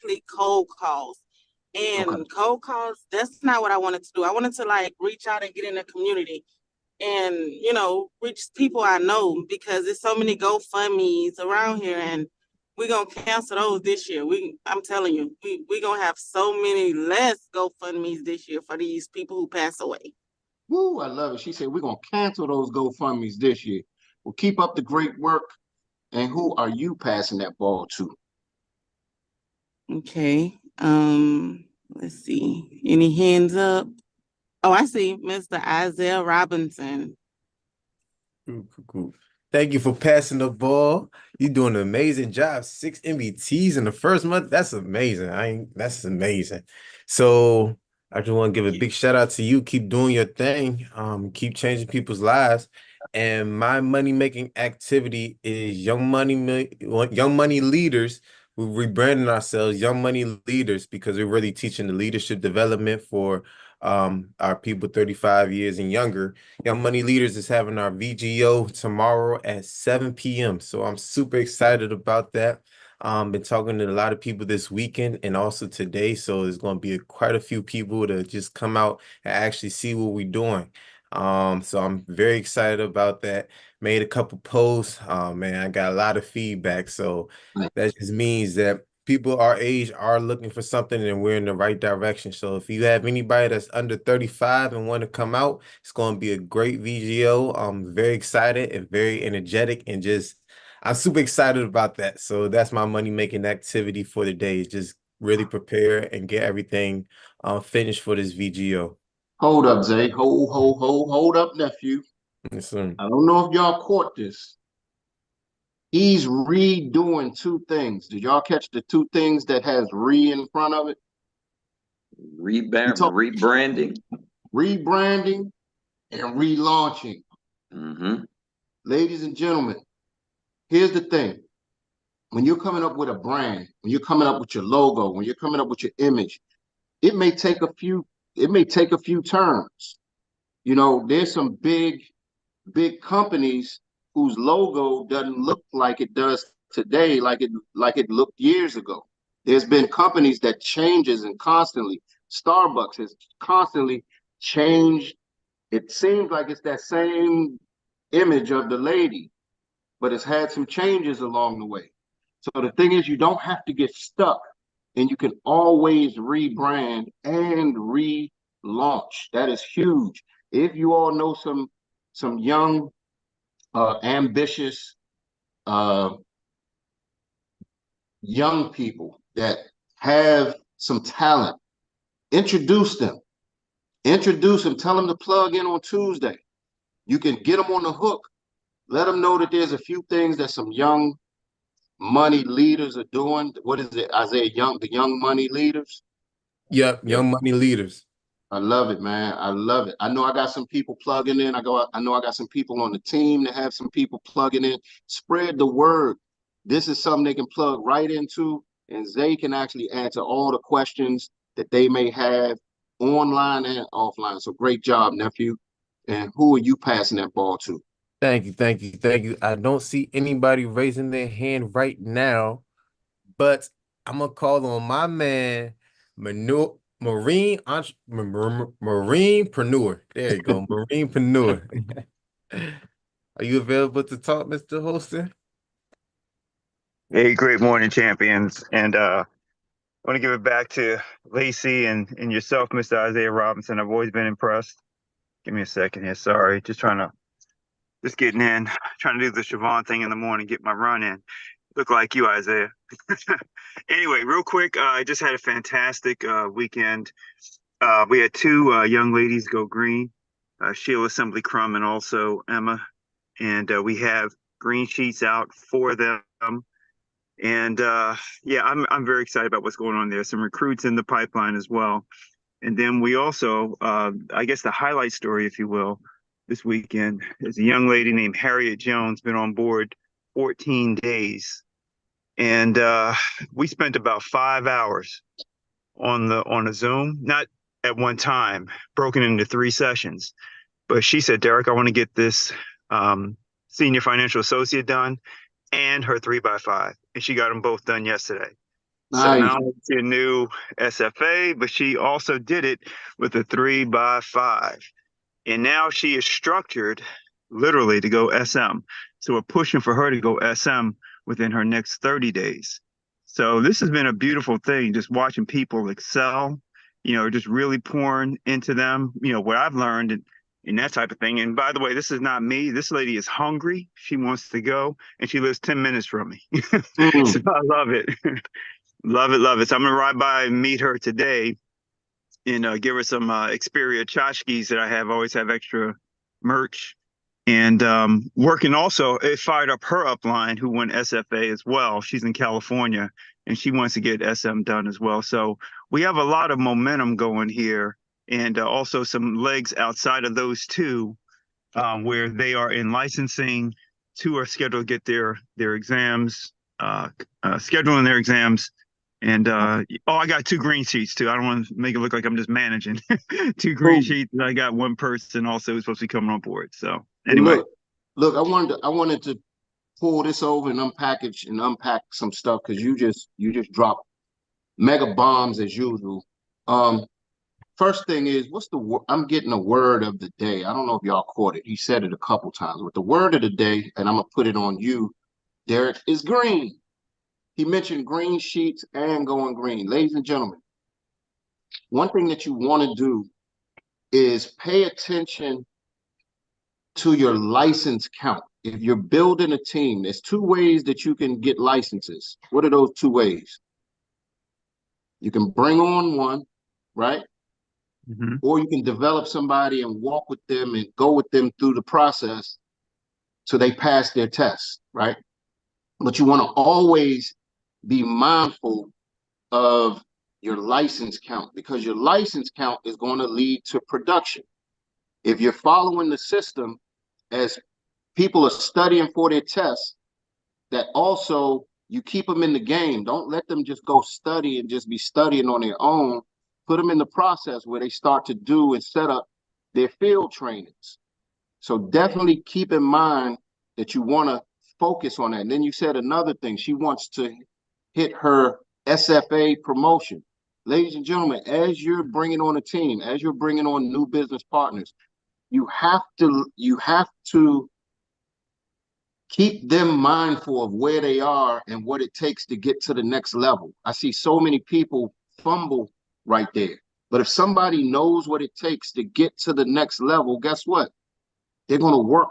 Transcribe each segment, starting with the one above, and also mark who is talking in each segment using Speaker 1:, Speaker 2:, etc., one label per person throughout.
Speaker 1: strictly cold calls.
Speaker 2: Okay.
Speaker 1: And cold calls, that's not what I wanted to do. I wanted to like reach out and get in the community and, reach people I know because there's so many GoFundMe's around here and we're gonna cancel those this year. I'm telling you, we're gonna have so many less GoFundMe's this year for these people who pass away.
Speaker 2: Woo, I love it. She said we're gonna cancel those GoFundMe's this year. Well, keep up the great work. And who are you passing that ball to?
Speaker 1: Okay. Let's see. Any hands up? Oh, I see Mr. Isaiah Robinson.
Speaker 3: Cool, cool, cool. Thank you for passing the ball. You're doing an amazing job. 6 MVTs in the first month. That's amazing. That's amazing. So I just want to give a big shout out to you. Keep doing your thing. Keep changing people's lives. And my money making activity is Young Money Leaders. We're rebranding ourselves Young Money Leaders because we're really teaching the leadership development for our people 35 years and younger. Young Money Leaders is having our VGO tomorrow at 7 p.m. So I'm super excited about that. Been talking to a lot of people this weekend and also today. So there's going to be quite a few people to just come out and actually see what we're doing. So I'm very excited about that. Made a couple posts. Man, I got a lot of feedback. So that just means that people our age are looking for something and we're in the right direction. So if you have anybody that's under 35 and want to come out, it's going to be a great VGO. I'm very excited and very energetic and just I'm super excited about that. So that's my money making activity for the day is just really prepare and get everything finished for this VGO.
Speaker 2: Hold up, Zay. Hold up, nephew.
Speaker 3: Yes, sir.
Speaker 2: I don't know if y'all caught this. He's redoing two things. Did y'all catch the two things that has re in front of it? He talked
Speaker 4: Rebranding.
Speaker 2: rebranding and relaunching.
Speaker 4: Mm-hmm.
Speaker 2: Ladies and gentlemen, here's the thing. When you're coming up with a brand, when you're coming up with your logo, when you're coming up with your image, it may take a few turns. There's some big companies whose logo doesn't look like it does today, like it looked years ago. There's been companies that changes and constantly. Starbucks has constantly changed. It seems like it's that same image of the lady, but it's had some changes along the way. So the thing is, you don't have to get stuck, and you can always rebrand and relaunch. That is huge. If you all know some young, ambitious, uh, young people that have some talent, introduce them. Introduce them. Tell them to plug in on Tuesday. You can get them on the hook. Let them know that there's a few things that some young money leaders are doing. What is it, Isaiah? The young money leaders.
Speaker 3: Yep,
Speaker 4: Yep.
Speaker 3: Young Money Leaders.
Speaker 2: I love it, man. I love it. I know I got some people plugging in. I know I got some people on the team that have some people plugging in. Spread the word. This is something they can plug right into, and they can actually answer all the questions that they may have online and offline. So great job, nephew. And who are you passing that ball to?
Speaker 3: Thank you, thank you, thank you. I don't see anybody raising their hand right now, but I'm gonna call on my man, Marinepreneur. There you go, Marinepreneur. Are you available to talk, Mr. Holster?
Speaker 5: Hey, great morning, champions. And I want to give it back to Lacey and yourself, Mr. Isaiah Robinson. I've always been impressed. Give me a second here. Sorry. Just getting in, trying to do the Siobhan thing in the morning, get my run in. Look like you, Isaiah. Anyway, real quick, I just had a fantastic weekend. We had two young ladies go green, Sheila Assembly Crum and also Emma. And we have green sheets out for them. And yeah, I'm very excited about what's going on there. Some recruits in the pipeline as well. And then we also, I guess the highlight story, if you will, this weekend is a young lady named Harriet Jones, been on board 14 days. And we spent about 5 hours on a Zoom, not at one time, broken into 3 sessions. But she said, Derek, I want to get this senior financial associate done and her 3x5. And she got them both done yesterday. So
Speaker 2: Nice.
Speaker 5: not only is she a new SFA, but she also did it with a 3x5. And now she is structured literally to go SM. So we're pushing for her to go SM within her next 30 days. So this has been a beautiful thing, just watching people excel, just really pouring into them, what I've learned and that type of thing. And by the way, this is not me. This lady is hungry. She wants to go and she lives 10 minutes from me.
Speaker 2: Mm.
Speaker 5: So I love it. Love it, love it. So I'm gonna ride by and meet her today and give her some Xperia tchotchkes that I have. Always have extra merch. And working also, it fired up her upline who went SFA as well. She's in California and she wants to get SM done as well. So we have a lot of momentum going here and also some legs outside of those two where they are in licensing. Two are scheduled to get their exams, scheduling their exams. And I got 2 green sheets too. I don't want to make it look like I'm just managing. 2 green
Speaker 2: Cool.
Speaker 5: sheets, and I got one person also who's supposed to be coming on board. So
Speaker 2: Well,
Speaker 5: anyway,
Speaker 2: look, I wanted to pull this over and unpack some stuff because you just dropped mega bombs as usual. Um, First thing is, I'm getting a word of the day. I don't know if y'all caught it. He said it a couple times, but the word of the day, and I'm gonna put it on you, Derek, is green. He mentioned green sheets and going green. Ladies and gentlemen, one thing that you want to do is pay attention to your license count. If you're building a team, there's 2 ways that you can get licenses. What are those 2 ways? You can bring on one, right? Or you can develop somebody and walk with them and go with them through the process so they pass their tests, right? But you want to always be mindful of your license count because your license count is going to lead to production. If you're following the system as people are studying for their tests, that also you keep them in the game. Don't let them just go study and just be studying on their own. Put them in the process where they start to do and set up their field trainings. So definitely keep in mind that you want to focus on that. And then you said another thing. She wants to hit her SFA promotion. Ladies and gentlemen, as you're bringing on a team, as you're bringing on new business partners, you have to keep them mindful of where they are and what it takes to get to the next level. I see so many people fumble right there. But if somebody knows what it takes to get to the next level, guess what? They're going to work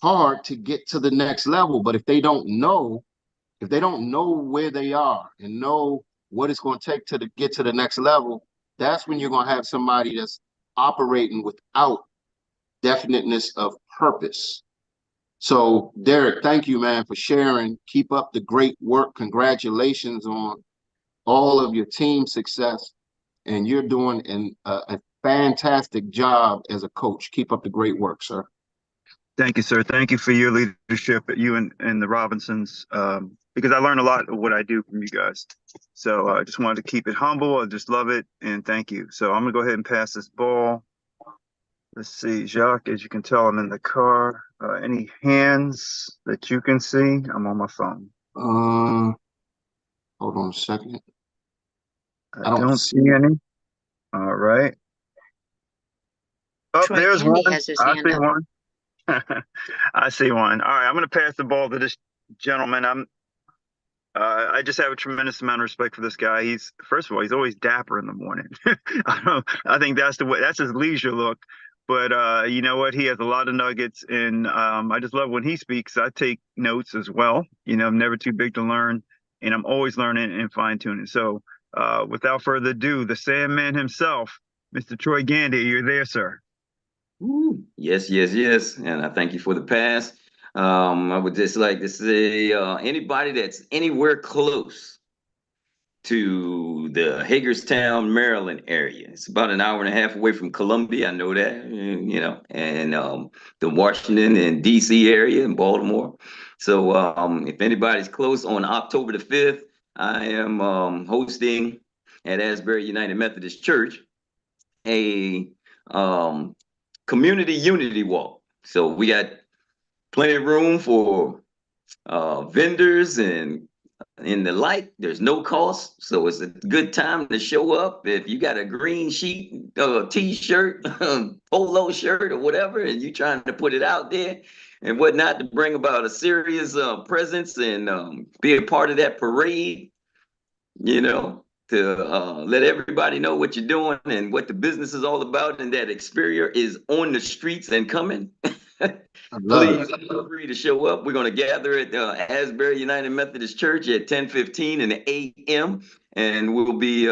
Speaker 2: hard to get to the next level. But if they don't know where they are and know what it's going to take to get to the next level, that's when you're going to have somebody that's operating without definiteness of purpose. So, Derek, thank you, man, for sharing. Keep up the great work. Congratulations on all of your team success. And you're doing a fantastic job as a coach. Keep up the great work, sir.
Speaker 5: thank you, sir. Thank you for your leadership, you and the Robinsons, because I learned a lot of what I do from you guys. So I just wanted to keep it humble. I just love it, and thank you. So I'm gonna go ahead and pass this ball. Let's see, Jacques, as you can tell, I'm in the car. Any hands that you can see? I'm on my phone.
Speaker 2: Hold on a second.
Speaker 5: I
Speaker 2: I don't
Speaker 5: don't see
Speaker 2: see.
Speaker 5: any. All right. Oh,
Speaker 4: Troy
Speaker 5: there's
Speaker 4: Candy
Speaker 5: one.
Speaker 4: has his
Speaker 5: I
Speaker 4: hand
Speaker 5: see
Speaker 4: up.
Speaker 5: one. I see one. All right, I'm going to pass the ball to this gentleman. I just have a tremendous amount of respect for this guy. He's first of all, he's always dapper in the morning. I think that's the way. That's his leisure look. But you know what? He has a lot of nuggets, and I just love when he speaks. I take notes as well. I'm never too big to learn, and I'm always learning and fine tuning. So, without further ado, the Sandman himself, Mr. Troy Gandy, you're there, sir.
Speaker 6: Ooh, yes, yes, yes. And I thank you for the pass. I would just like to say anybody that's anywhere close to the Hagerstown, Maryland area. It's about an hour and a half away from Columbia. I know that, and the Washington and DC area in Baltimore. So if anybody's close on October the 5th, I am hosting at Asbury United Methodist Church a community unity walk. So we got plenty of room for vendors and in the light. There's no cost, so it's a good time to show up. If you got a green sheet, t-shirt, polo shirt, or whatever, and you trying to put it out there and whatnot to bring about a serious presence and be a part of that parade, to let everybody know what you're doing and what the business is all about, and that Xperia is on the streets and coming.
Speaker 2: I love
Speaker 6: Please
Speaker 2: it.
Speaker 6: feel free to show up. We're going to gather at Asbury United Methodist Church at 10:15 in the a.m. and we'll be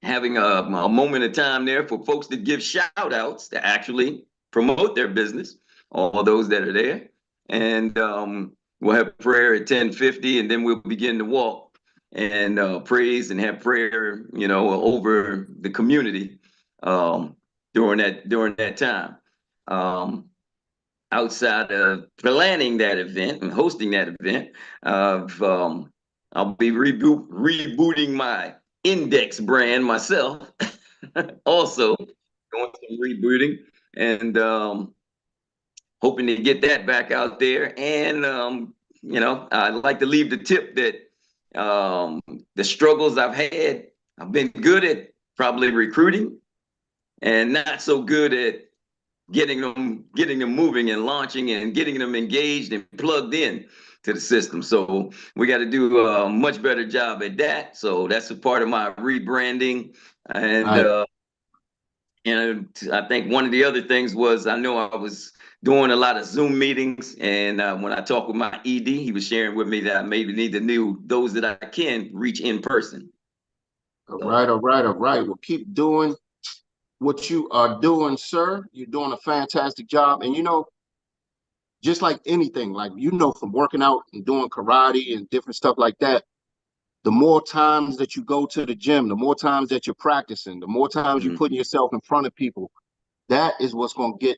Speaker 6: having a moment of time there for folks to give shout outs to actually promote their business, all those that are there. And we'll have prayer at 10:50, and then we'll begin to walk and praise and have prayer, over the community during that time. Outside of planning that event and hosting that event, I'll be rebooting my Index brand myself, also doing some rebooting and hoping to get that back out there. And I'd like to leave the tip that the struggles I've had, I've been good at probably recruiting and not so good at getting them moving and launching and getting them engaged and plugged in to the system. So we got to do a much better job at that. So that's a part of my rebranding. And
Speaker 2: Right.
Speaker 6: I think one of the other things was, I know I was doing a lot of Zoom meetings, and when I talked with my ED, he was sharing with me that I maybe need to know those that I can reach in person.
Speaker 2: All
Speaker 6: So
Speaker 2: right, all right, all right. Well, keep doing what you are doing, sir. You're doing a fantastic job. And just like anything, like from working out and doing karate and different stuff like that, the more times that you go to the gym, the more times that you're practicing, the more times you're putting yourself in front of people, that is what's going to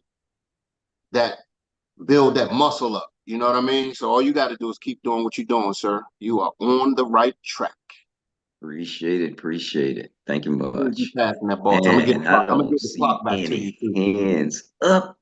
Speaker 2: build that muscle up. You know what I mean? So all you got to do is keep doing what you're doing, sir. You are on the right track.
Speaker 6: appreciate it. Thank you
Speaker 2: We'll be
Speaker 6: much.
Speaker 2: passing that ball.
Speaker 6: And I
Speaker 2: I'm gonna
Speaker 6: don't
Speaker 2: give the clock
Speaker 6: see
Speaker 2: back to you
Speaker 6: any
Speaker 2: too.
Speaker 6: hands up.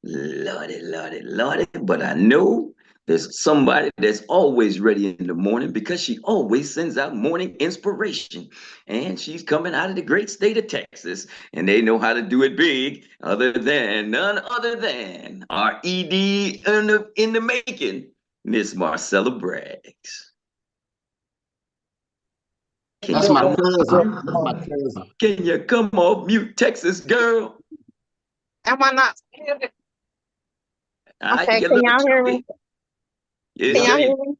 Speaker 6: Lordy, Lordy, Lordy. But I know there's somebody that's always ready in the morning, because she always sends out morning inspiration. And she's coming out of the great state of Texas, and they know how to do it big, none other than our ED in the making, Miss Marcella Braggs.
Speaker 2: That's
Speaker 4: Good
Speaker 2: my
Speaker 4: morning. Good
Speaker 2: cousin. That's my
Speaker 4: morning.
Speaker 2: cousin.
Speaker 6: Can you come off mute, Texas girl?
Speaker 4: Am I not?
Speaker 6: I
Speaker 4: Okay,
Speaker 6: get a
Speaker 4: can
Speaker 6: little
Speaker 4: y'all hear
Speaker 6: chubby.
Speaker 4: me?
Speaker 6: Yes,
Speaker 4: Can
Speaker 2: Yep.
Speaker 4: y'all
Speaker 6: ma'am.
Speaker 4: hear me?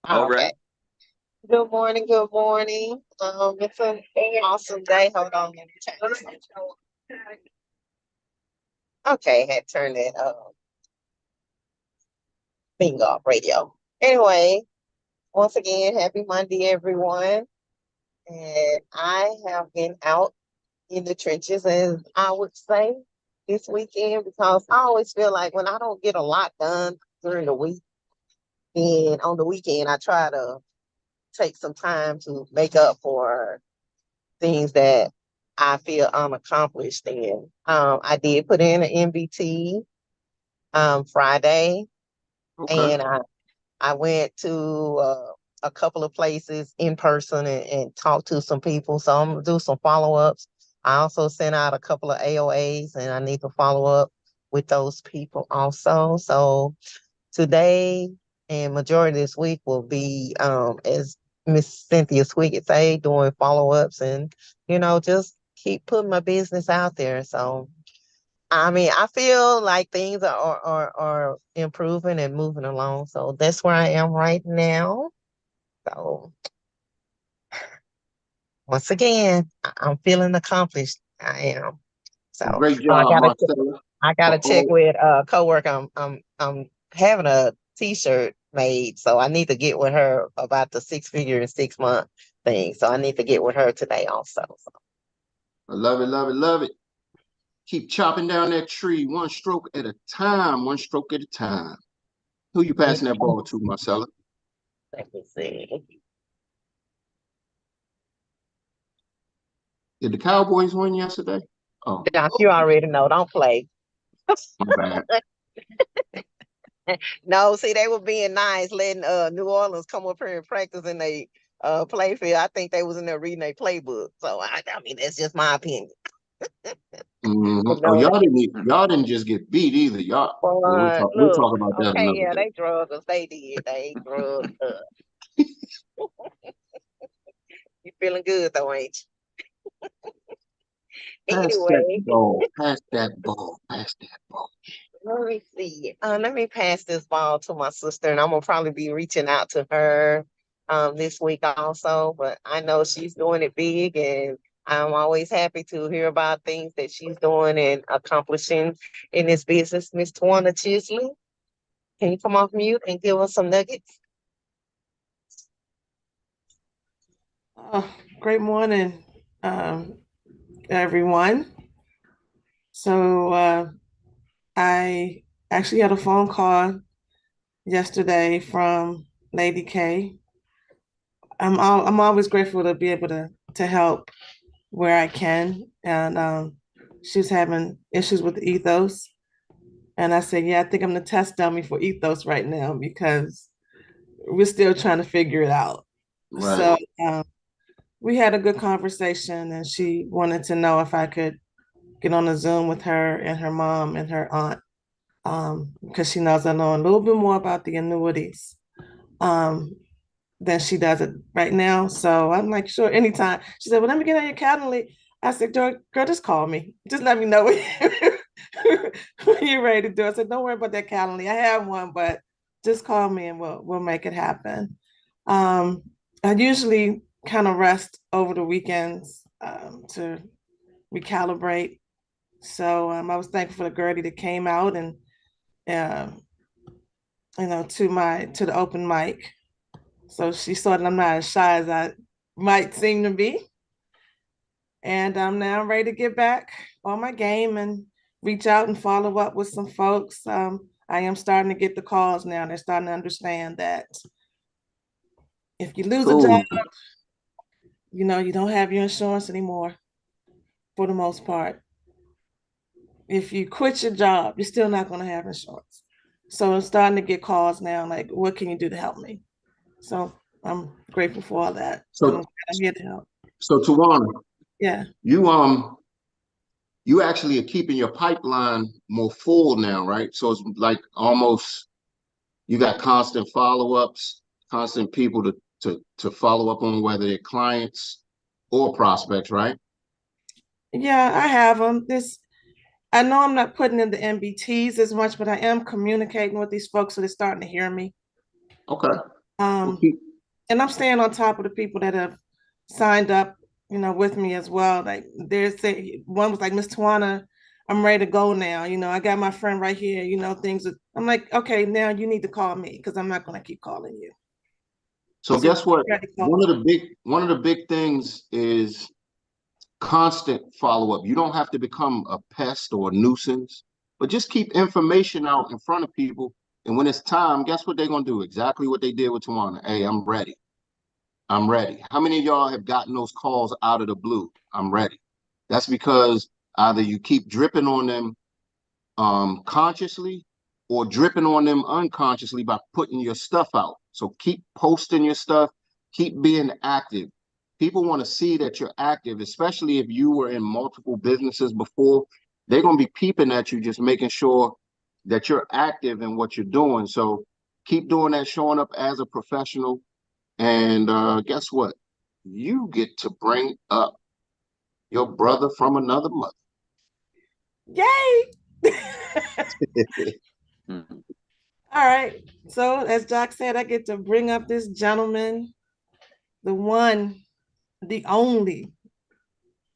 Speaker 6: All
Speaker 4: Oh,
Speaker 6: right.
Speaker 4: okay. Good morning. Good morning. It's an awesome day. Hold on. Let me change. Okay, had turned that thing off radio. Anyway, once again, happy Monday, everyone. And I have been out in the trenches, as I would say, this weekend, because I always feel like when I don't get a lot done during the week, and on the weekend, I try to take some time to make up for things that I feel unaccomplished in. I did put in an MBT Friday,
Speaker 2: Okay.
Speaker 4: and I went to a couple of places in person and talked to some people. So I'm gonna do some follow-ups. I also sent out a couple of AOAs, and I need to follow up with those people also. So today and majority of this week will be, as Miss Cynthia Swiggett say, doing follow-ups and, just keep putting my business out there. So, I mean, I feel like things are improving and moving along. So that's where I am right now. So once again, I'm feeling accomplished. I am.
Speaker 2: Well,
Speaker 4: So
Speaker 2: great
Speaker 4: oh,
Speaker 2: job, Marcella.
Speaker 4: I
Speaker 2: For
Speaker 4: gotta check
Speaker 2: all
Speaker 4: with a coworker. I'm having a t-shirt made, so I need to get with her about the 6 figure in 6 month thing. So I need to get with her today also. So
Speaker 2: I love it, love it, love it. Keep chopping down that tree one stroke at a time, one stroke at a time. Who you
Speaker 4: yeah,
Speaker 2: passing that ball to, Marcella?
Speaker 4: let me see.
Speaker 2: Did the Cowboys win yesterday? Oh,
Speaker 4: Josh, you already know. Don't play.
Speaker 2: my bad.
Speaker 4: No, see, they were being nice, letting New Orleans come up here and practice in they play field. I think they was in there reading their playbook. So I mean, that's just my opinion.
Speaker 2: Mhm.
Speaker 4: But
Speaker 2: Oh,
Speaker 4: no,
Speaker 2: y'all didn't just get beat either. Y'all, well,
Speaker 4: but
Speaker 2: we'll
Speaker 4: look,
Speaker 2: talk about that
Speaker 4: okay,
Speaker 2: another
Speaker 4: yeah,
Speaker 2: day.
Speaker 4: they drugged us. They did. They drugged us. You feeling good though, ain't you?
Speaker 2: Pass that
Speaker 4: Anyway,
Speaker 2: ball. Pass that ball. Pass that ball.
Speaker 4: let me see. Let me pass this ball to my sister, and I'm gonna probably be reaching out to her this week also. But I know she's doing it big, and I'm always happy to hear about things that she's doing and accomplishing in this business. Miss Tawana Chisley, can you come off mute and give us some nuggets?
Speaker 7: Great morning, everyone. So I actually had a phone call yesterday from Lady K. I'm always grateful to be able to help where I can, and she's having issues with ethos, and I said, yeah, I think I'm the test dummy for ethos right now because we're still trying to figure it out.
Speaker 2: Right.
Speaker 7: So we had a good conversation, and she wanted to know if I could get on a Zoom with her and her mom and her aunt, because she knows I know a little bit more about the annuities um, than she does it right now. So I'm like, sure, anytime. She said, well, let me get on your calendar. I said, girl, just call me. Just let me know when you're ready to do it. I said, don't worry about that calendar. I have one, but just call me and we'll make it happen. Um, I usually kind of rest over the weekends to recalibrate. So I was thankful for the Gertie that came out and uh, to the open mic. So she saw that I'm not as shy as I might seem to be. And I'm now ready to get back on my game and reach out and follow up with some folks. I am starting to get the calls now. They're starting to understand that if you lose a job,
Speaker 2: Cool.
Speaker 7: you don't have your insurance anymore for the most part. If you quit your job, you're still not going to have insurance. So I'm starting to get calls now, like, what can you do to help me? So I'm grateful for all that. And
Speaker 2: So,
Speaker 7: I'm here to help.
Speaker 2: so Tawana,
Speaker 7: Yeah.
Speaker 2: you actually are keeping your pipeline more full now, right? So it's like almost you got constant follow-ups, constant people to follow up on, whether they're clients or prospects, right?
Speaker 7: Yeah, I have them. I know I'm not putting in the MBTs as much, but I am communicating with these folks so they're starting to hear me.
Speaker 2: Okay. Well,
Speaker 7: Um, and I'm staying on top of the people that have signed up, with me as well. Like one was like, Miss Tawana, I'm ready to go now. I got my friend right here, I'm like, okay, now you need to call me because I'm not going to keep calling you.
Speaker 2: so
Speaker 7: So
Speaker 2: guess what?
Speaker 7: ready to call
Speaker 2: One of the big things is constant follow-up. You don't have to become a pest or a nuisance, but just keep information out in front of people. And when it's time, guess what they're gonna do? Exactly what they did with Tawana. Hey, I'm ready. I'm ready. How many of y'all have gotten those calls out of the blue? I'm ready. That's because either you keep dripping on them consciously or dripping on them unconsciously by putting your stuff out. So keep posting your stuff, keep being active. People want to see that you're active, especially if you were in multiple businesses before. They're going to be peeping at you, just making sure that you're active in what you're doing. So keep doing that, showing up as a professional. And guess what? You get to bring up your brother from another mother.
Speaker 7: Yay!
Speaker 6: Mhm.
Speaker 7: All right. So as Doc said, I get to bring up this gentleman, the one, the only,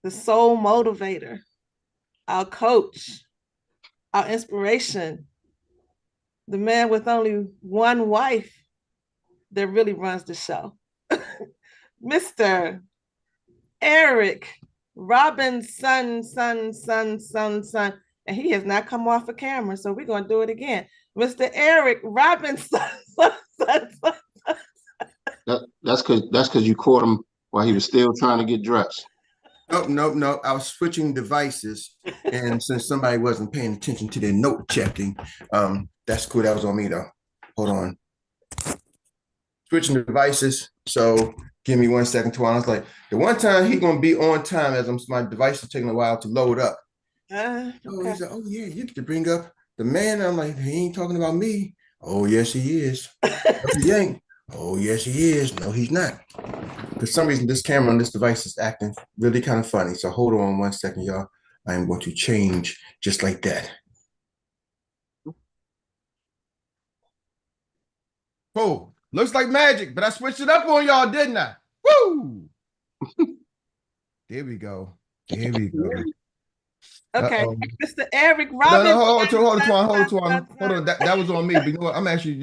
Speaker 7: the sole motivator, our coach, our inspiration, the man with only one wife that really runs the show. Mr. Eric Robinson, son. And he has not come off a camera, so we're going to do it again. Mr. Eric Robinson, son.
Speaker 2: That's because you caught him while he was still trying to get dressed.
Speaker 8: Nope, nope, nope. I was switching devices, and since somebody wasn't paying attention to their note checking, That's cool. That was on me though. Hold on. Switching devices. So give me 1 second, Twan. I was like, the one time he gonna be on time as my device is taking a while to load up. Oh,
Speaker 7: Okay.
Speaker 8: he's like, oh yeah, you get to bring up the man. I'm like, he ain't talking about me. Oh yes, he is. No, he ain't. Oh yes, he is. No, he's not. For some reason, this camera on this device is acting really kind of funny. So hold on 1 second, y'all. I am going to change just like that. Oh, looks like magic, but I switched it up on y'all, didn't I? Woo! There we go. There we go.
Speaker 7: Okay,
Speaker 8: Uh-oh.
Speaker 7: Mr. Eric
Speaker 8: No,
Speaker 7: Robinson.
Speaker 8: hold on, Twan. Hold on. That was on me. But you know what? I'm actually, you